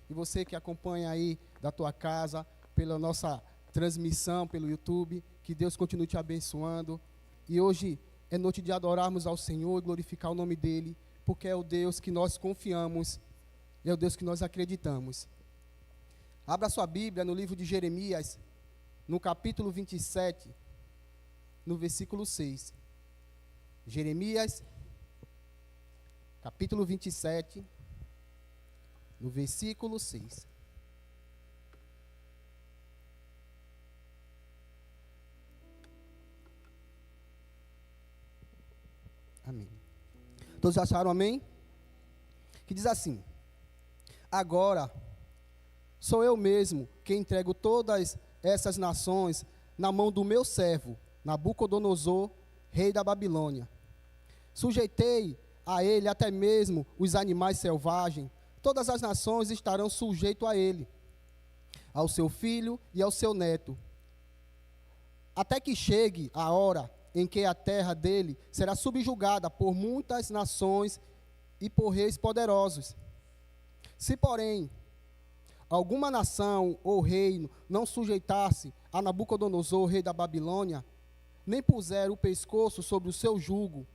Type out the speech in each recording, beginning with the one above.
e você que acompanha aí da tua casa, pela nossa transmissão, pelo YouTube, que Deus continue te abençoando. E hoje é noite de adorarmos ao Senhor e glorificar o nome dEle, porque é o Deus que nós confiamos, é o Deus que nós acreditamos. Abra sua Bíblia no livro de Jeremias, no capítulo 27, no versículo 6. Jeremias, capítulo 27, no versículo 6. Amém. Todos acharam amém? Que diz assim: agora sou eu mesmo que entrego todas essas nações na mão do meu servo Nabucodonosor, rei da Babilônia. Sujeitei a ele até mesmo os animais selvagens. Todas as nações estarão sujeitas a ele, ao seu filho e ao seu neto, até que chegue a hora em que a terra dele será subjugada por muitas nações e por reis poderosos. Se, porém, alguma nação ou reino não sujeitar-se a Nabucodonosor, rei da Babilônia, nem puser o pescoço sobre o seu jugo,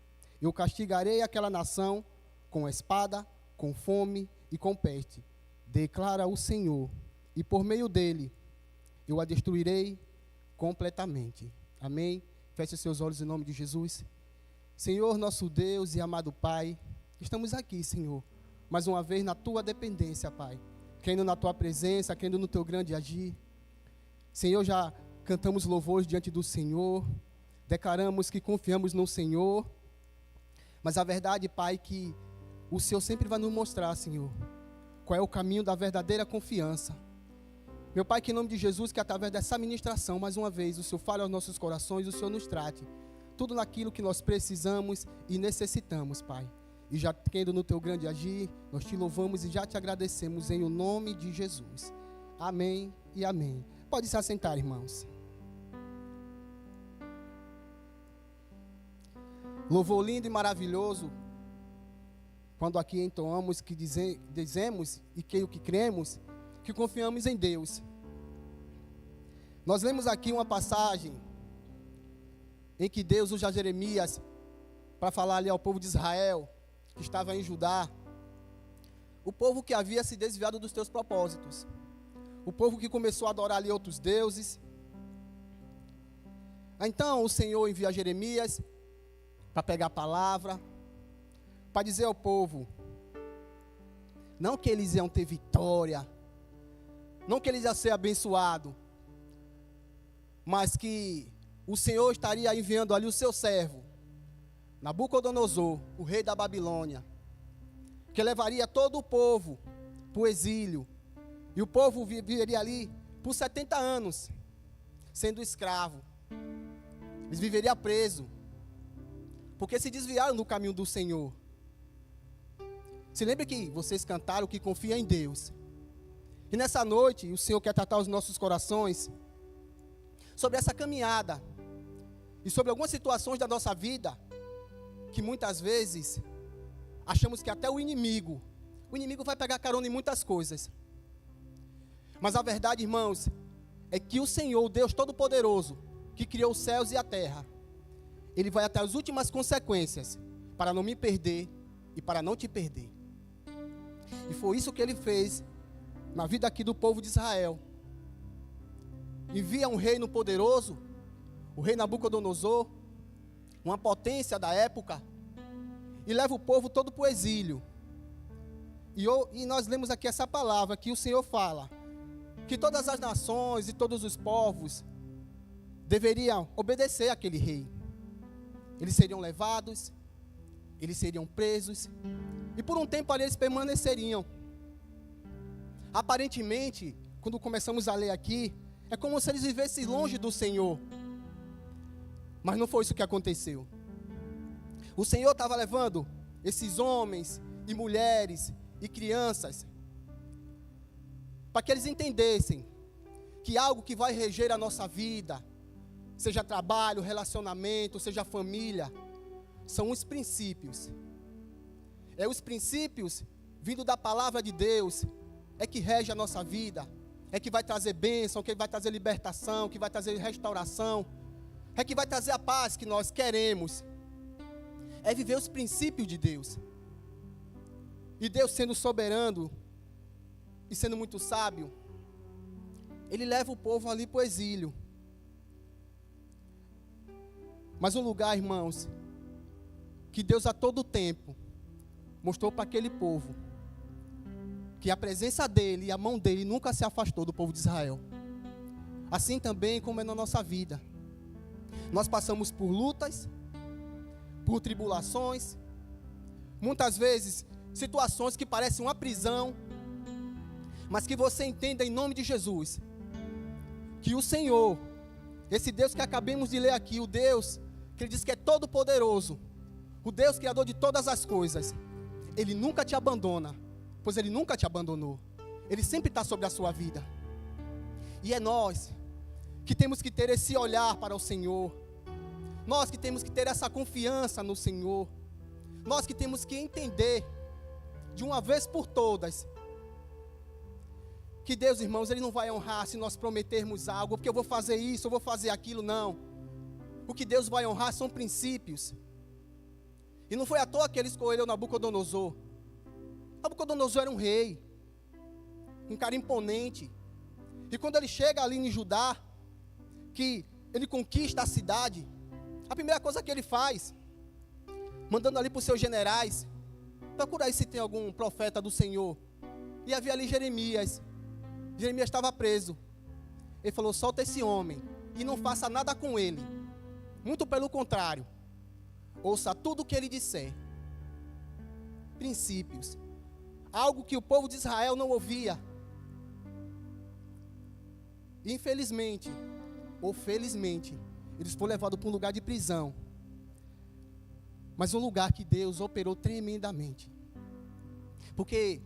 eu castigarei aquela nação com espada, com fome e com peste, declara o Senhor, e por meio dele eu a destruirei completamente. Amém? Feche seus olhos em nome de Jesus. Senhor, nosso Deus e amado Pai, estamos aqui, Senhor, mais uma vez na tua dependência, Pai, crendo na tua presença, crendo no teu grande agir. Senhor, já cantamos louvores diante do Senhor, declaramos que confiamos no Senhor, mas a verdade, Pai, que o Senhor sempre vai nos mostrar, Senhor, qual é o caminho da verdadeira confiança. Meu Pai, que em nome de Jesus, que através dessa ministração, mais uma vez, o Senhor fale aos nossos corações, o Senhor nos trate, tudo naquilo que nós precisamos e necessitamos, Pai. E já crendo no teu grande agir, nós te louvamos e já te agradecemos em o nome de Jesus. Amém e amém. Pode se assentar, irmãos. Louvor lindo e maravilhoso, quando aqui entoamos que dizemos e que o que cremos, que confiamos em Deus. Nós lemos aqui uma passagem em que Deus usa Jeremias para falar ali ao povo de Israel, que estava em Judá, o povo que havia se desviado dos teus propósitos, o povo que começou a adorar ali outros deuses. Então o Senhor envia Jeremias para pegar a palavra, para dizer ao povo, não que eles iam ter vitória, não que eles iam ser abençoados, mas que o Senhor estaria enviando ali o seu servo, Nabucodonosor, o rei da Babilônia, que levaria todo o povo para o exílio, e o povo viveria ali por 70 anos, sendo escravo. Eles viveriam presos, porque se desviaram do caminho do Senhor. Se lembre que vocês cantaram que confia em Deus. E nessa noite, o Senhor quer tratar os nossos corações sobre essa caminhada e sobre algumas situações da nossa vida que muitas vezes achamos que até o inimigo vai pegar carona em muitas coisas. Mas a verdade, irmãos, é que o Senhor, o Deus Todo-Poderoso, que criou os céus e a terra, Ele vai até as últimas consequências para não me perder e para não te perder. E foi isso que Ele fez na vida aqui do povo de Israel. Envia um reino poderoso, o rei Nabucodonosor, uma potência da época, e leva o povo todo para o exílio. E nós lemos aqui essa palavra que o Senhor fala, que todas as nações e todos os povos deveriam obedecer àquele rei. Eles seriam levados, eles seriam presos, e por um tempo ali eles permaneceriam. Aparentemente, quando começamos a ler aqui, é como se eles vivessem longe do Senhor. Mas não foi isso que aconteceu. O Senhor estava levando esses homens e mulheres e crianças para que eles entendessem que algo que vai reger a nossa vida, seja trabalho, relacionamento, seja família, são os princípios. É os princípios vindo da palavra de Deus, é que rege a nossa vida, é que vai trazer bênção, que vai trazer libertação, que vai trazer restauração, é que vai trazer a paz que nós queremos. É viver os princípios de Deus. E Deus, sendo soberano e sendo muito sábio, Ele leva o povo ali para o exílio. Mas um lugar, irmãos, que Deus a todo tempo mostrou para aquele povo que a presença dEle e a mão dEle nunca se afastou do povo de Israel. Assim também como é na nossa vida. Nós passamos por lutas, por tribulações, muitas vezes situações que parecem uma prisão, mas que você entenda em nome de Jesus, que o Senhor, esse Deus que acabamos de ler aqui, o Deus que Ele diz que é todo poderoso, o Deus criador de todas as coisas, Ele nunca te abandona, pois Ele nunca te abandonou, Ele sempre está sobre a sua vida. E é nós que temos que ter esse olhar para o Senhor, nós que temos que ter essa confiança no Senhor, nós que temos que entender de uma vez por todas que Deus, irmãos, Ele não vai honrar se nós prometermos algo, porque eu vou fazer isso, eu vou fazer aquilo, não. O que Deus vai honrar são princípios. E não foi à toa que Ele escolheu Nabucodonosor. Nabucodonosor era um rei, um cara imponente. E quando ele chega ali em Judá, que ele conquista a cidade, a primeira coisa que ele faz, mandando ali para os seus generais, procura aí se tem algum profeta do Senhor. E havia ali Jeremias. Jeremias estava preso. Ele falou: solta esse homem e não faça nada com ele. Muito pelo contrário, ouça tudo o que ele disser. Princípios. Algo que o povo de Israel não ouvia. Infelizmente, ou felizmente, eles foram levados para um lugar de prisão. Mas um lugar que Deus operou tremendamente. Porque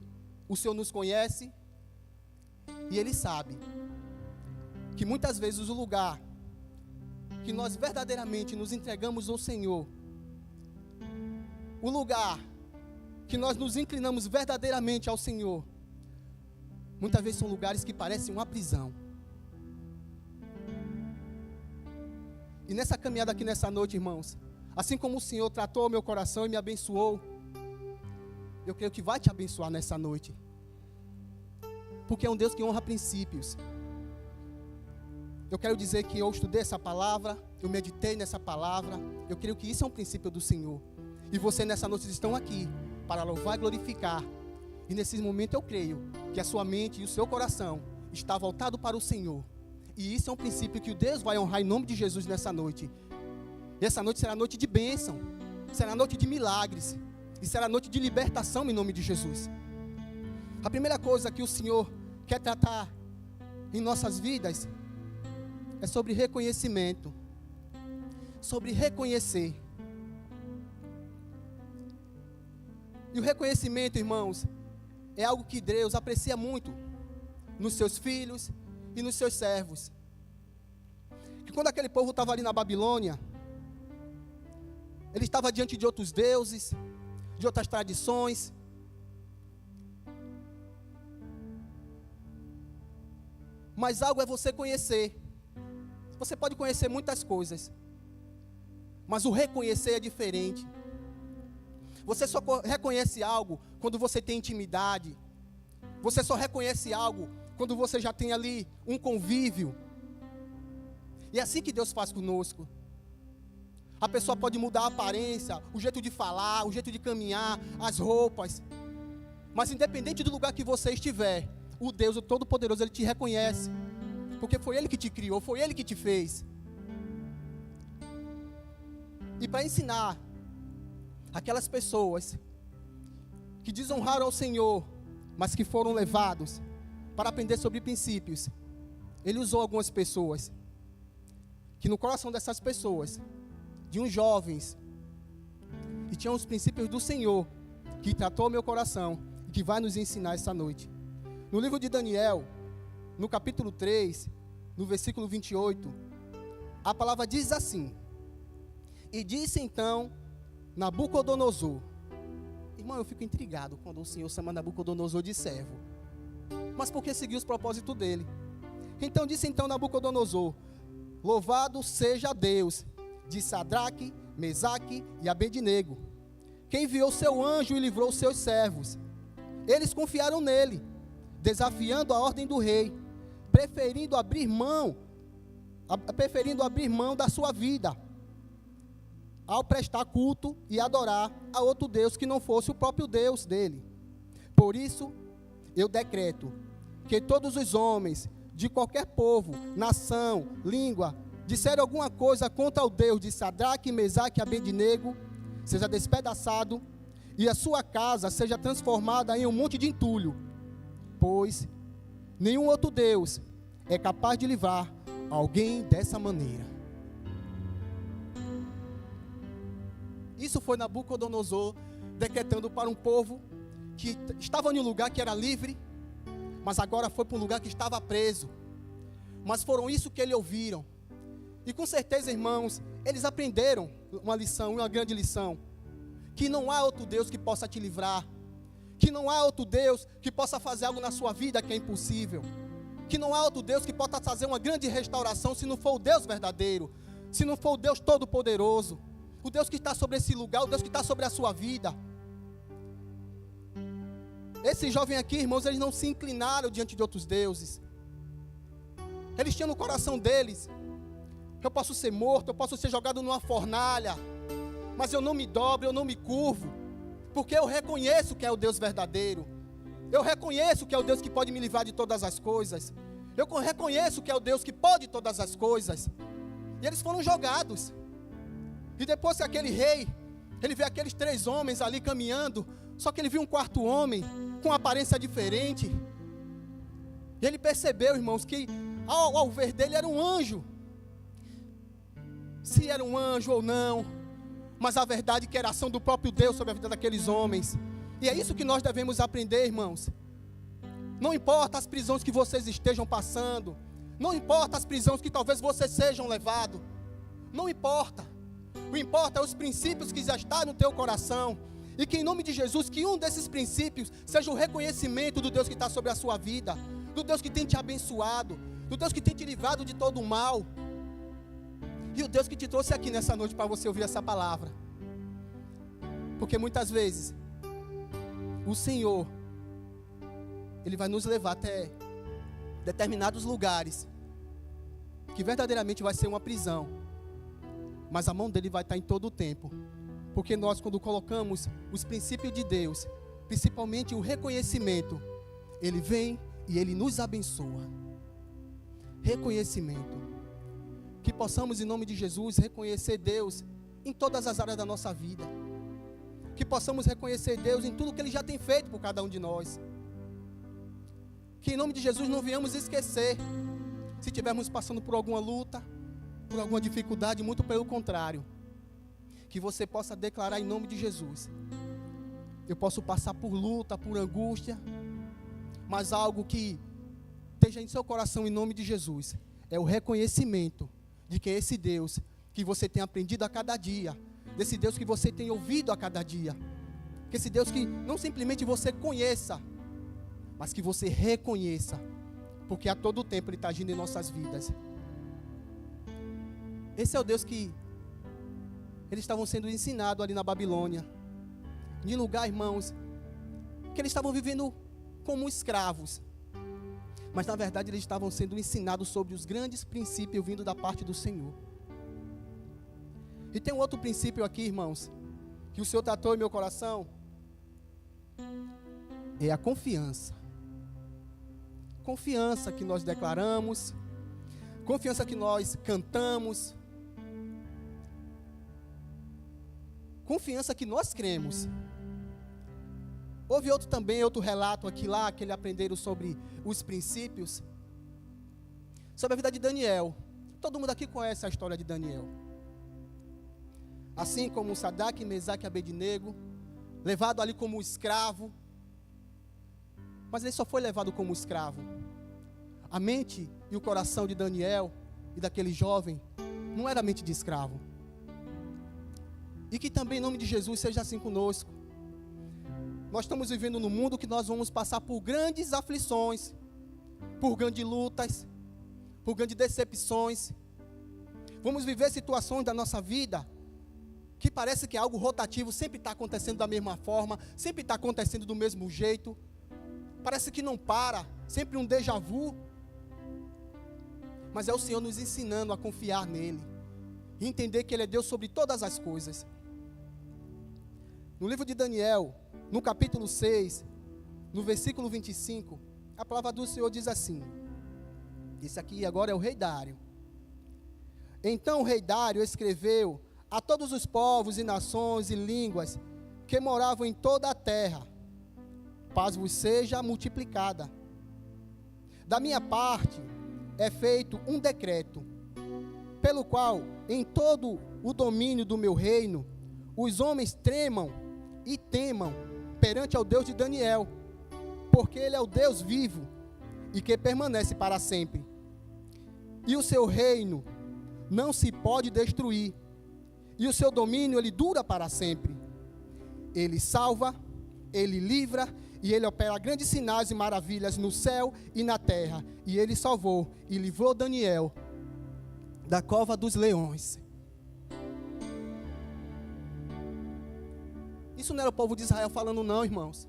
o Senhor nos conhece e Ele sabe que muitas vezes o lugar que nós verdadeiramente nos entregamos ao Senhor, o lugar que nós nos inclinamos verdadeiramente ao Senhor, muitas vezes são lugares que parecem uma prisão. E nessa caminhada aqui nessa noite, irmãos, assim como o Senhor tratou o meu coração e me abençoou, eu creio que vai te abençoar nessa noite. Porque é um Deus que honra princípios. Eu quero dizer que eu estudei essa palavra, eu meditei nessa palavra, eu creio que isso é um princípio do Senhor. E você nessa noite estão aqui para louvar e glorificar. E nesse momento eu creio que a sua mente e o seu coração está voltado para o Senhor. E isso é um princípio que o Deus vai honrar em nome de Jesus nessa noite. E essa noite será noite de bênção, será noite de milagres, e será noite de libertação em nome de Jesus. A primeira coisa que o Senhor quer tratar em nossas vidas é sobre reconhecimento, sobre reconhecer. E o reconhecimento, irmãos, é algo que Deus aprecia muito nos seus filhos e nos seus servos. Que quando aquele povo estava ali na Babilônia, ele estava diante de outros deuses, de outras tradições. Mas algo é você conhecer. Você pode conhecer muitas coisas, mas o reconhecer é diferente. Você só reconhece algo quando você tem intimidade. Você só reconhece algo quando você já tem ali um convívio. E é assim que Deus faz conosco. A pessoa pode mudar a aparência, o jeito de falar, o jeito de caminhar, as roupas. Mas independente do lugar que você estiver, o Deus, o Todo-Poderoso, Ele te reconhece. Porque foi Ele que te criou, foi Ele que te fez. E para ensinar aquelas pessoas que desonraram ao Senhor, mas que foram levados para aprender sobre princípios, Ele usou algumas pessoas, que no coração dessas pessoas, de uns jovens, que tinham os princípios do Senhor, que tratou o meu coração, e que vai nos ensinar essa noite. No livro de Daniel, no capítulo 3, no versículo 28, a palavra diz assim: e disse então Nabucodonosor. Irmão, eu fico intrigado quando o Senhor chama Nabucodonosor de servo. mas porque seguiu os propósitos dele. Então disse Nabucodonosor: louvado seja Deus de Sadraque, Mesaque e Abednego, que enviou seu anjo e livrou os seus servos. Eles confiaram nele, desafiando a ordem do rei, preferindo abrir mão da sua vida, ao prestar culto e adorar a outro Deus que não fosse o próprio Deus dele. Por isso, eu decreto que todos os homens de qualquer povo, nação, língua, disserem alguma coisa contra o Deus de Sadraque, Mesaque e Abednego, seja despedaçado, e a sua casa seja transformada em um monte de entulho, pois nenhum outro Deus é capaz de livrar alguém dessa maneira. Isso foi Nabucodonosor decretando para um povo que estava em um lugar que era livre, mas agora foi para um lugar que estava preso. Mas foram isso que eles ouviram. E com certeza, irmãos, eles aprenderam uma lição, uma grande lição, que não há outro Deus que possa te livrar, que não há outro Deus que possa fazer algo na sua vida que é impossível, que não há outro Deus que possa fazer uma grande restauração se não for o Deus verdadeiro, se não for o Deus todo-poderoso, o Deus que está sobre esse lugar, o Deus que está sobre a sua vida. Esses jovens aqui, irmãos, eles não se inclinaram diante de outros deuses. Eles tinham no coração deles: eu posso ser morto, eu posso ser jogado numa fornalha, mas eu não me dobro, eu não me curvo, porque eu reconheço que é o Deus verdadeiro. Eu reconheço que é o Deus que pode me livrar de todas as coisas. Eu reconheço que é o Deus que pode todas as coisas. E eles foram jogados. E depois que aquele rei, ele vê aqueles 3 homens ali caminhando, só que ele viu um quarto homem com uma aparência diferente. E ele percebeu, irmãos, que ao ver dele era um anjo. Se era um anjo ou não, mas a verdade é que era a ação do próprio Deus sobre a vida daqueles homens. E é isso que nós devemos aprender, irmãos. Não importa as prisões que vocês estejam passando, não importa as prisões que talvez vocês sejam levados, não importa. O importa é os princípios que já estão no teu coração. E que em nome de Jesus, que um desses princípios seja o reconhecimento do Deus que está sobre a sua vida, do Deus que tem te abençoado, do Deus que tem te livrado de todo o mal, e o Deus que te trouxe aqui nessa noite para você ouvir essa palavra. Porque muitas vezes o Senhor, Ele vai nos levar até determinados lugares que verdadeiramente vai ser uma prisão, mas a mão dele vai estar em todo o tempo. Porque nós, quando colocamos os princípios de Deus, principalmente o reconhecimento, Ele vem e Ele nos abençoa. Reconhecimento. Que possamos, em nome de Jesus, reconhecer Deus em todas as áreas da nossa vida. Que possamos reconhecer Deus em tudo que Ele já tem feito por cada um de nós. Que em nome de Jesus não venhamos esquecer, se estivermos passando por alguma luta, por alguma dificuldade, muito pelo contrário. Que você possa declarar em nome de Jesus: eu posso passar por luta, por angústia, mas algo que esteja em seu coração em nome de Jesus é o reconhecimento de que esse Deus que você tem aprendido a cada dia, desse Deus que você tem ouvido a cada dia, que esse Deus que não simplesmente você conheça, mas que você reconheça, porque a todo tempo Ele está agindo em nossas vidas. Esse é o Deus que eles estavam sendo ensinados ali na Babilônia, de lugar, irmãos, que eles estavam vivendo como escravos, mas na verdade eles estavam sendo ensinados sobre os grandes princípios vindo da parte do Senhor. E tem um outro princípio aqui, irmãos, que o Senhor tratou em meu coração, é a confiança. Confiança que nós declaramos, confiança que nós cantamos, confiança que nós cremos. Houve outro relato aqui lá, que eles aprenderam sobre os princípios, sobre a vida de Daniel. Todo mundo aqui conhece a história de Daniel. Assim como Sadraque, Mesaque e Abednego, levado ali como escravo, mas ele só foi levado como escravo. A mente e o coração de Daniel e daquele jovem não era mente de escravo. E que também em nome de Jesus seja assim conosco. nós estamos vivendo num mundo que nós vamos passar por grandes aflições, por grandes lutas, por grandes decepções. Vamos viver situações da nossa vida que parece que é algo rotativo, sempre está acontecendo da mesma forma, sempre está acontecendo do mesmo jeito. Parece que não para, sempre um déjà vu. Mas é o Senhor nos ensinando a confiar nele, e entender que Ele é Deus sobre todas as coisas. No livro de Daniel, no capítulo 6, no versículo 25, a palavra do Senhor diz assim, esse aqui agora é o rei Dário. Então o rei Dário escreveu a todos os povos e nações e línguas que moravam em toda a terra: paz vos seja multiplicada. Da minha parte é feito um decreto, pelo qual em todo o domínio do meu reino os homens tremam e temam perante ao Deus de Daniel, porque Ele é o Deus vivo e que permanece para sempre. E o seu reino não se pode destruir, e o seu domínio ele dura para sempre. Ele salva, Ele livra, e Ele opera grandes sinais e maravilhas no céu e na terra. E Ele salvou e livrou Daniel da cova dos leões. Isso não era o povo de Israel falando não, irmãos.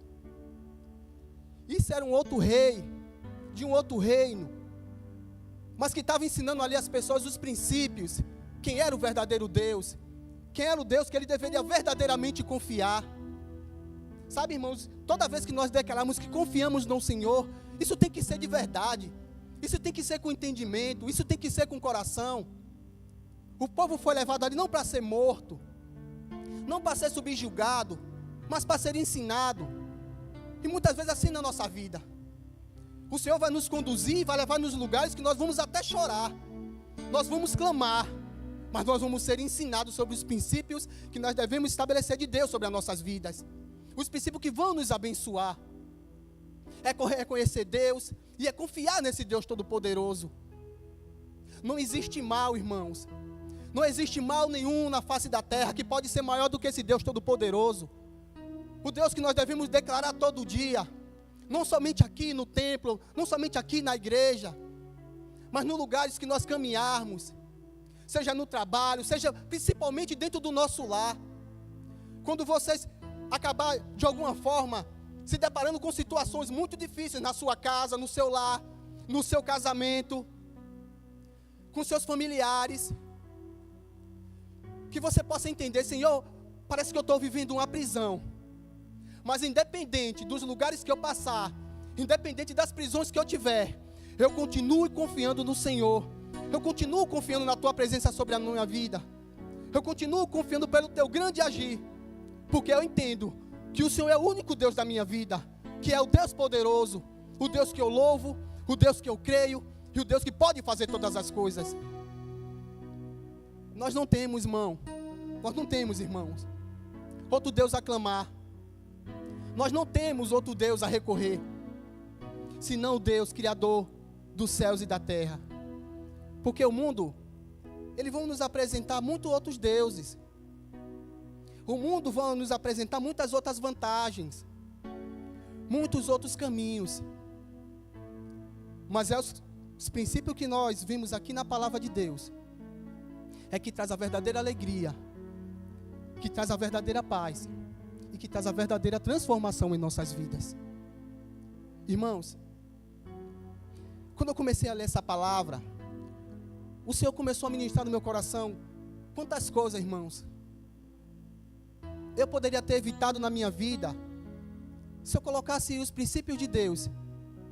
Isso era um outro rei, de um outro reino, mas que estava ensinando ali às pessoas os princípios, quem era o verdadeiro Deus, quem era o Deus que ele deveria verdadeiramente confiar. Sabe, irmãos, toda vez que nós declaramos que confiamos no Senhor, isso tem que ser de verdade, isso tem que ser com entendimento, isso tem que ser com coração. O povo foi levado ali não para ser morto, não para ser subjugado, mas para ser ensinado. E muitas vezes assim na nossa vida, o Senhor vai nos conduzir, vai levar nos lugares que nós vamos até chorar, nós vamos clamar, mas nós vamos ser ensinados sobre os princípios que nós devemos estabelecer de Deus sobre as nossas vidas, os princípios que vão nos abençoar. É reconhecer Deus e é confiar nesse Deus Todo-Poderoso. Não existe mal, irmãos, não existe mal nenhum na face da terra que pode ser maior do que esse Deus Todo-Poderoso, o Deus que nós devemos declarar todo dia, não somente aqui no templo, não somente aqui na igreja, mas nos lugares que nós caminharmos, seja no trabalho, seja principalmente dentro do nosso lar. Quando vocês acabar de alguma forma se deparando com situações muito difíceis na sua casa, no seu lar, no seu casamento, com seus familiares, que você possa entender: Senhor, parece que eu estou vivendo uma prisão, mas independente dos lugares que eu passar, independente das prisões que eu tiver, eu continuo confiando no Senhor, eu continuo confiando na Tua presença sobre a minha vida, eu continuo confiando pelo Teu grande agir, porque eu entendo que o Senhor é o único Deus da minha vida, que é o Deus poderoso, o Deus que eu louvo, o Deus que eu creio, e o Deus que pode fazer todas as coisas. Nós não temos, irmãos, outro Deus a clamar. Nós não temos outro Deus a recorrer, senão o Deus Criador dos céus e da terra. Porque o mundo, eles vão nos apresentar muitos outros deuses. O mundo vai nos apresentar muitas outras vantagens, muitos outros caminhos. Mas é os princípios que nós vimos aqui na palavra de Deus, é que traz a verdadeira alegria, que traz a verdadeira paz e que traz a verdadeira transformação em nossas vidas. Irmãos, quando eu comecei a ler essa palavra, o Senhor começou a ministrar no meu coração quantas coisas, irmãos, eu poderia ter evitado na minha vida se eu colocasse os princípios de Deus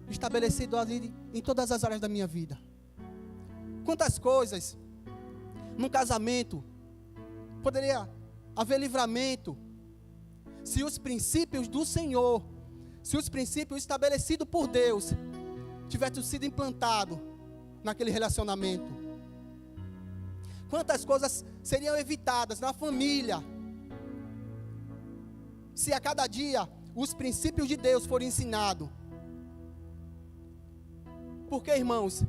estabelecidos ali em todas as áreas da minha vida. Quantas coisas num casamento poderia haver livramento se os princípios do Senhor, se os princípios estabelecidos por Deus tivessem sido implantados naquele relacionamento. Quantas coisas seriam evitadas na família se a cada dia os princípios de Deus forem ensinados. Porque, irmãos,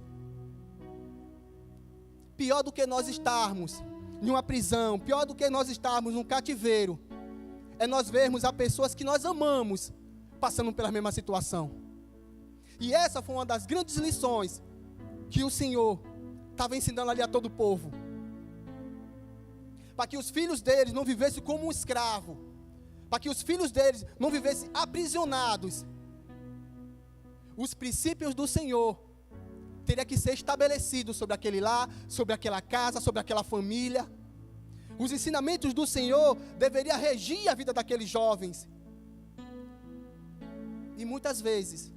pior do que nós estarmos em uma prisão, pior do que nós estarmos num cativeiro, é nós vermos as pessoas que nós amamos passando pela mesma situação. E essa foi uma das grandes lições que o Senhor estava ensinando ali a todo o povo. Para que os filhos deles não vivessem como um escravo. Para que os filhos deles não vivessem aprisionados. Os princípios do Senhor teriam que ser estabelecidos sobre aquele lar, sobre aquela casa, sobre aquela família. Os ensinamentos do Senhor deveriam regir a vida daqueles jovens. E muitas vezes,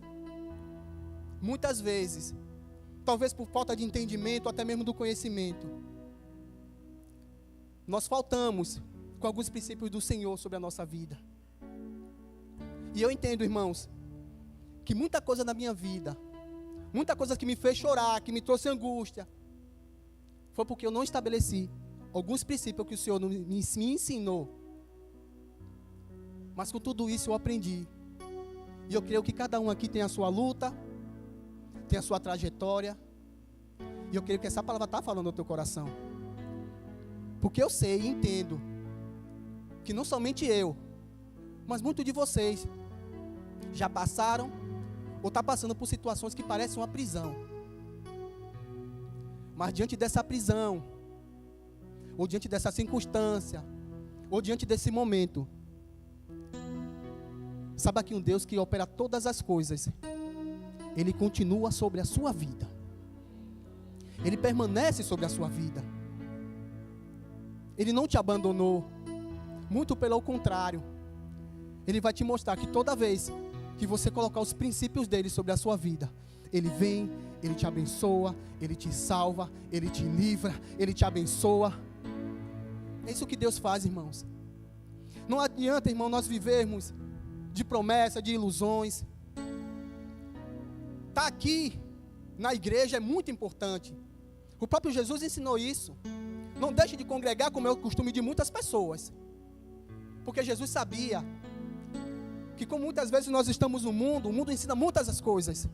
talvez por falta de entendimento, até mesmo do conhecimento, nós faltamos com alguns princípios do Senhor sobre a nossa vida. E eu entendo, irmãos, que muita coisa na minha vida, muita coisa que me fez chorar, que me trouxe angústia, foi porque eu não estabeleci alguns princípios que o Senhor me ensinou. Mas com tudo isso eu aprendi. E eu creio que cada um aqui tem a sua luta, tem a sua trajetória. E eu creio que essa palavra está falando no teu coração. Porque eu sei e entendo que não somente eu, mas muitos de vocês já passaram ou estão passando por situações que parecem uma prisão. Mas diante dessa prisão, ou diante dessa circunstância, ou diante desse momento, saiba que um Deus que opera todas as coisas, Ele continua sobre a sua vida. Ele permanece sobre a sua vida. Ele não te abandonou. Muito pelo contrário. Ele vai te mostrar que toda vez que você colocar os princípios dele sobre a sua vida, Ele vem, Ele te abençoa, Ele te salva, Ele te livra, Ele te abençoa. É isso que Deus faz, irmãos. Não adianta, irmão, nós vivermos de promessa, de ilusões. Estar aqui na igreja é muito importante. O próprio Jesus ensinou isso. Não deixe de congregar, como é o costume de muitas pessoas. Porque Jesus sabia que, como muitas vezes nós estamos no mundo, o mundo ensina muitas as coisas.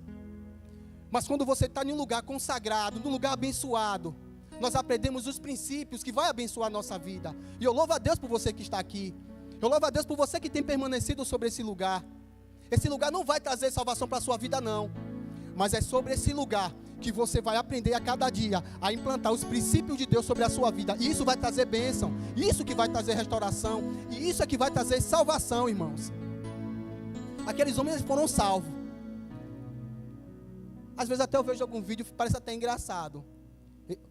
Mas quando você está em um lugar consagrado, num lugar abençoado, nós aprendemos os princípios que vai abençoar a nossa vida. E eu louvo a Deus por você que está aqui. Eu louvo a Deus por você que tem permanecido sobre esse lugar. Esse lugar não vai trazer salvação para a sua vida, não. Mas é sobre esse lugar que você vai aprender a cada dia a implantar os princípios de Deus sobre a sua vida. E isso vai trazer bênção. Isso que vai trazer restauração. E isso é que vai trazer salvação, irmãos. Aqueles homens foram salvos. Às vezes até eu vejo algum vídeo, parece até engraçado.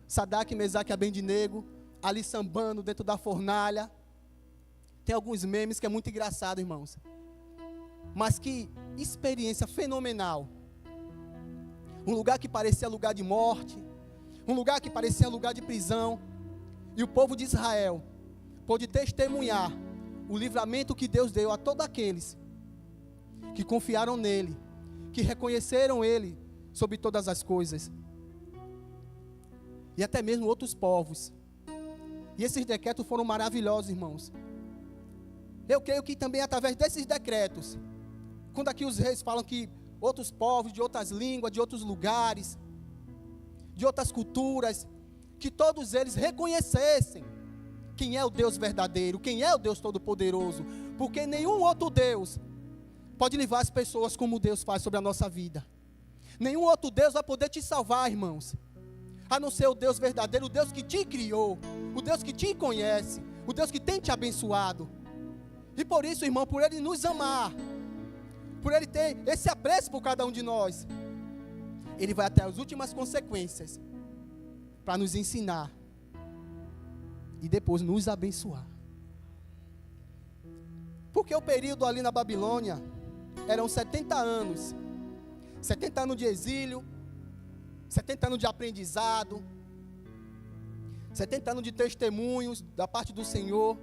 Sadraque, Mesaque e Abednego ali sambando dentro da fornalha. Tem alguns memes que é muito engraçado, irmãos. Mas que experiência fenomenal. Um lugar que parecia lugar de morte, um lugar que parecia lugar de prisão, e o povo de Israel pôde testemunhar o livramento que Deus deu a todos aqueles que confiaram nele, que reconheceram ele sobre todas as coisas, e até mesmo outros povos. E esses decretos foram maravilhosos, irmãos. Eu creio que também através desses decretos, quando aqui os reis falam que outros povos, de outras línguas, de outros lugares, de outras culturas, que todos eles reconhecessem quem é o Deus verdadeiro, quem é o Deus todo-poderoso, porque nenhum outro Deus pode levar as pessoas como Deus faz sobre a nossa vida. Nenhum outro Deus vai poder te salvar, irmãos, a não ser o Deus verdadeiro, o Deus que te criou, o Deus que te conhece, o Deus que tem te abençoado. E por isso, irmão, por Ele nos amar, por Ele ter esse apreço por cada um de nós, Ele vai até as últimas consequências para nos ensinar e depois nos abençoar. Porque o período ali na Babilônia eram 70 anos. 70 anos de exílio, 70 anos de aprendizado, 70 anos de testemunhos da parte do Senhor.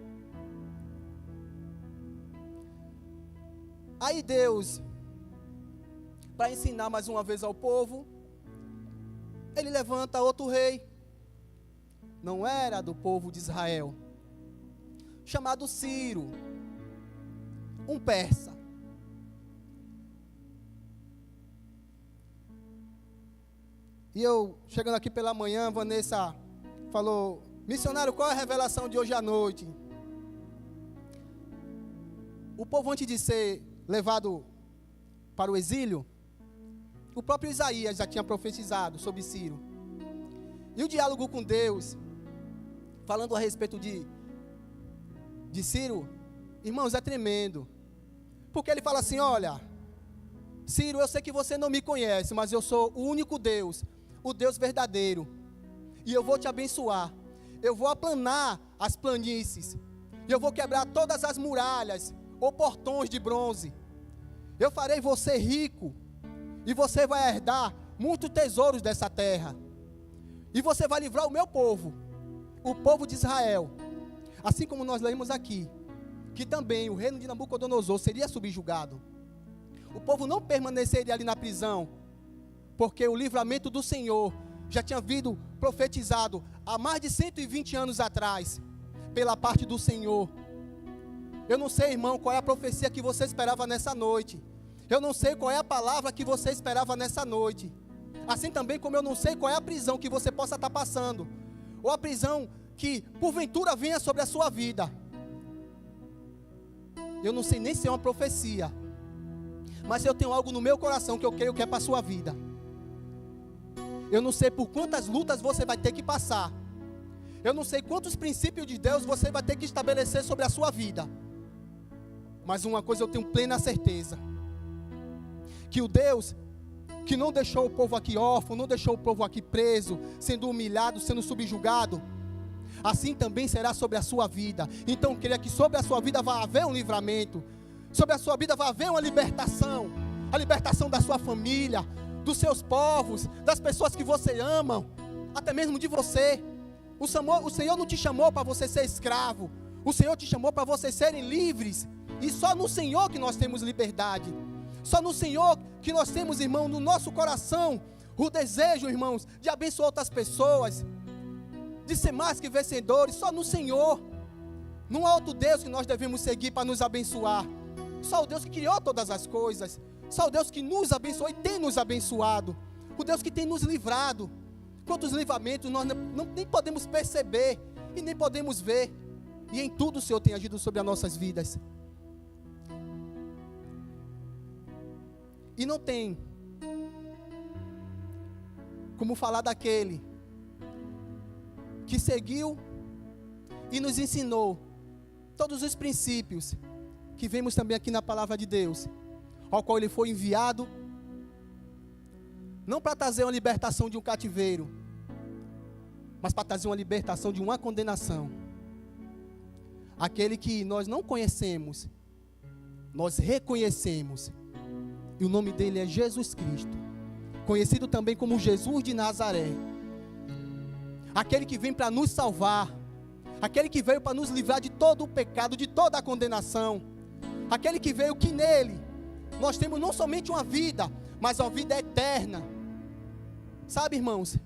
Aí Deus, para ensinar mais uma vez ao povo, Ele levanta outro rei, não era do povo de Israel, chamado Ciro, um persa. E eu, chegando aqui pela manhã, Vanessa falou: missionário, qual é a revelação de hoje à noite? o povo antes de ser levado para o exílio, o próprio Isaías já tinha profetizado sobre Ciro. E o diálogo com Deus, falando a respeito de Ciro, irmãos, é tremendo. Porque ele fala assim, olha, Ciro, eu sei que você não me conhece, mas eu sou o único Deus, o Deus verdadeiro. E eu vou te abençoar. Eu vou aplanar as planícies. E eu vou quebrar todas as muralhas ou portões de bronze. Eu farei você rico. E você vai herdar muitos tesouros dessa terra. E você vai livrar o meu povo, o povo de Israel. Assim como nós lemos aqui, que também o reino de Nabucodonosor seria subjugado. O povo não permaneceria ali na prisão, porque o livramento do Senhor já tinha vindo profetizado há mais de 120 anos atrás, pela parte do Senhor. Eu não sei, irmão, qual é a profecia que você esperava nessa noite. Eu não sei qual é a palavra que você esperava nessa noite. Assim também como eu não sei qual é a prisão que você possa estar passando, ou a prisão que porventura venha sobre a sua vida. Eu não sei nem se é uma profecia, mas eu tenho algo no meu coração que eu creio que é para a sua vida. Eu não sei por quantas lutas você vai ter que passar. Eu não sei quantos princípios de Deus você vai ter que estabelecer sobre a sua vida. Mas uma coisa eu tenho plena certeza: que o Deus que não deixou o povo aqui órfão, não deixou o povo aqui preso, sendo humilhado, sendo subjugado, assim também será sobre a sua vida. Então creia que sobre a sua vida vai haver um livramento, sobre a sua vida vai haver uma libertação, a libertação da sua família, dos seus povos, das pessoas que você ama, até mesmo de você. O Senhor não te chamou para você ser escravo, o Senhor te chamou para vocês serem livres, e só no Senhor que nós temos liberdade. Só no Senhor que nós temos, irmão, no nosso coração, o desejo, irmãos, de abençoar outras pessoas, de ser mais que vencedores. Só no Senhor. Não há outro Deus que nós devemos seguir para nos abençoar. Só o Deus que criou todas as coisas. Só o Deus que nos abençoou e tem nos abençoado. O Deus que tem nos livrado. Quantos livramentos nós nem podemos perceber e nem podemos ver. E em tudo o Senhor tem agido sobre as nossas vidas. E não tem como falar daquele que seguiu e nos ensinou todos os princípios que vemos também aqui na palavra de Deus, ao qual ele foi enviado, não para trazer uma libertação de um cativeiro, mas para trazer uma libertação de uma condenação. Aquele que nós não conhecemos, nós reconhecemos. E o nome dele é Jesus Cristo, conhecido também como Jesus de Nazaré. Aquele que vem para nos salvar, aquele que veio para nos livrar de todo o pecado, de toda a condenação. Aquele que veio que nele nós temos não somente uma vida, mas uma vida eterna. Sabe, irmãos,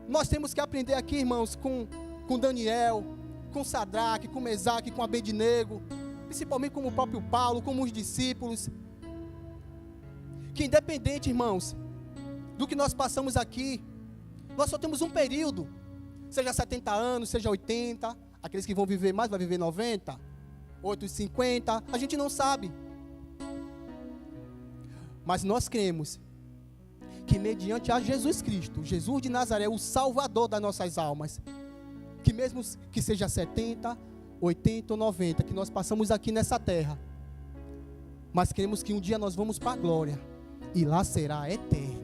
nós temos que aprender aqui, irmãos, com Daniel, com Sadraque, com Mesaque, com Abednego, principalmente com o próprio Paulo, com os discípulos, que independente, irmãos, do que nós passamos aqui, nós só temos um período, seja 70 anos, seja 80, aqueles que vão viver mais, vai viver 90, outros 50, a gente não sabe. Mas nós cremos que mediante a Jesus Cristo, Jesus de Nazaré, o Salvador das nossas almas, que mesmo que seja 70, 80 ou 90, que nós passamos aqui nessa terra, mas cremos que um dia nós vamos para a glória, e lá será eterno.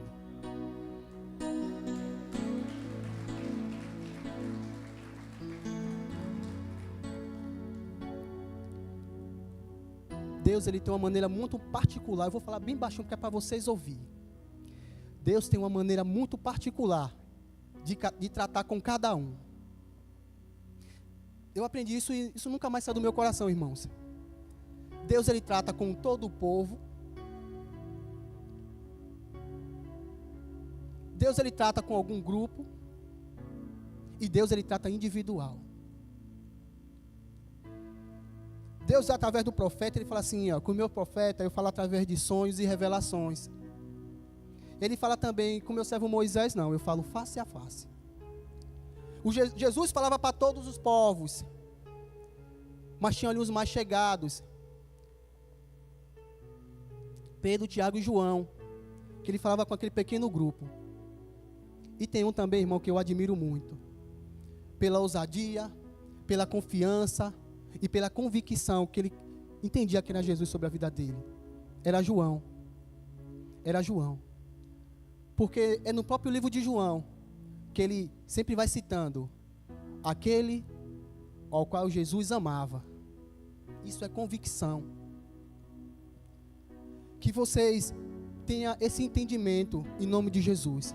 Deus, ele tem uma maneira muito particular, eu vou falar bem baixinho porque é para vocês ouvirem. Deus tem uma maneira muito particular de tratar com cada um. Eu aprendi isso e isso nunca mais saiu do meu coração, irmãos. Deus, ele trata com todo o povo. Deus, ele trata com algum grupo. E Deus, ele trata individual. Deus, através do profeta, ele fala assim, ó, com o meu profeta, eu falo através de sonhos e revelações. Ele fala também com o meu servo Moisés, não, eu falo face a face. Jesus falava para todos os povos, mas tinha ali os mais chegados, Pedro, Tiago e João, que ele falava com aquele pequeno grupo. E tem um também, irmão, que eu admiro muito, pela ousadia, pela confiança e pela convicção que ele entendia que era Jesus sobre a vida dele. Era João. Era João. Porque é no próprio livro de João que ele sempre vai citando aquele ao qual Jesus amava. Isso é convicção. Que vocês tenham esse entendimento em nome de Jesus.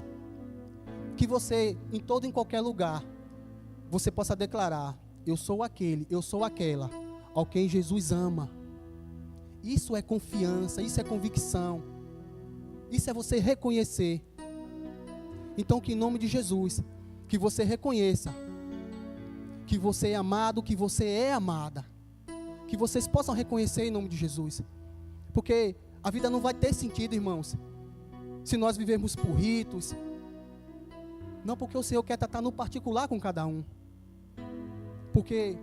Que você, em todo e em qualquer lugar, você possa declarar: eu sou aquele, eu sou aquela ao quem Jesus ama. Isso é confiança, isso é convicção. Isso é você reconhecer. Então, que em nome de Jesus, que você reconheça que você é amado, que você é amada. Que vocês possam reconhecer em nome de Jesus. Porque a vida não vai ter sentido, irmãos, se nós vivermos por ritos. Não, porque o Senhor quer tratar no particular com cada um. Porque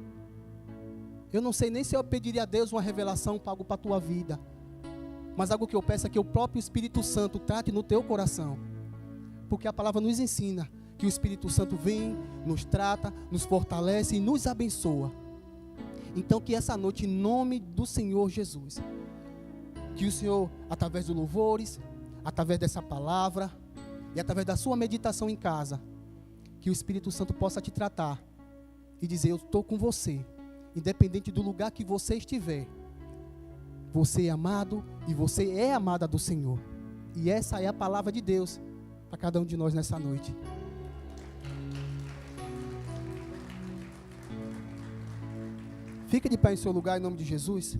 eu não sei nem se eu pediria a Deus uma revelação para algo para a tua vida. Mas algo que eu peço é que o próprio Espírito Santo trate no teu coração. Porque a palavra nos ensina que o Espírito Santo vem, nos trata, nos fortalece e nos abençoa. Então que essa noite, em nome do Senhor Jesus, que o Senhor, através dos louvores, através dessa palavra e através da sua meditação em casa, que o Espírito Santo possa te tratar e dizer: eu estou com você, independente do lugar que você estiver. Você é amado e você é amada do Senhor. E essa é a palavra de Deus para cada um de nós nessa noite. Fica de pé em seu lugar em nome de Jesus.